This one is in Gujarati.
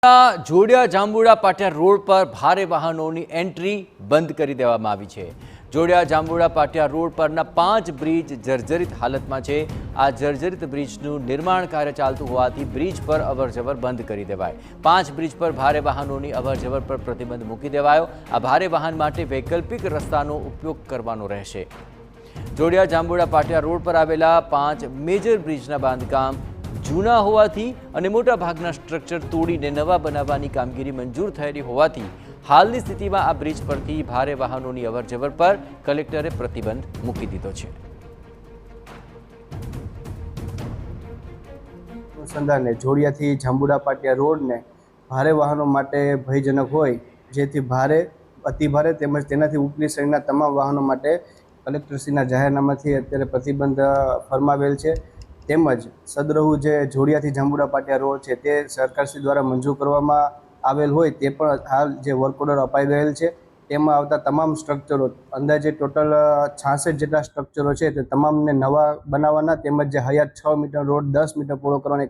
જોડિયા જાંબુડા પાટિયા રોડ પર ભારે વાહનોની એન્ટ્રી બંધ કરી દેવામાં આવી છે। જોડિયા જાંબુડા પાટિયા રોડ પરના 5 બ્રિજ જર્જરિત હાલતમાં છે। આ જર્જરિત બ્રિજનું નિર્માણ કાર્ય ચાલતું હોવાથી બ્રિજ પર અવરજવર બંધ કરી દેવાય। 5 બ્રિજ પર ભારે વાહનોની અવરજવર પર પ્રતિબંધ મૂકી દેવાયો। આ ભારે વાહન માટે વૈકલ્પિક રસ્તાનો ઉપયોગ કરવાનો રહેશે। જોડિયા જાંબુડા પાટિયા રોડ પર આવેલા 5 મેજર બ્રિજના બાંધકામ જૂના હોવાથી અને મોટા ભાગના સ્ટ્રક્ચર તોડીને નવા બનાવવાની કામગીરી મંજૂર થયેલી હોવાથી હાલની સ્થિતિમાં આ બ્રિજ પરથી ભારે વાહનોની અવરજવર પર કલેક્ટરે પ્રતિબંધ મૂકી દીધો છે। સંદાને જોડિયાથી જાંબુડા પાટિયા રોડને ભારે વાહનો માટે ભયજનક હોય, જેથી ભારે, અતિભારે તેમજ તેનાથી ઉપલી શ્રેણીના તમામ વાહનો માટે કલેક્ટરશ્રીના જાહેરનામાથી અત્યારે પ્રતિબંધ ફરમાવેલ છે। તેમજ સદરહુ જે જોડિયાથી જાંબુડા પાટિયા રોડ છે તે સરકારશ્રી દ્વારા મંજૂર કરવામાં આવેલ હોય તે પણ હાલ જે વર્ક ઓર્ડર અપાઈ ગયેલ છે તેમાં આવતા તમામ સ્ટ્રક્ચરો અંદાજે ટોટલ 66 જેટલા સ્ટ્રક્ચરો છે તે તમામને નવા બનાવવાના તેમજ જે હયાત 6 મીટર રોડ 10 મીટર પહોળો કરવાની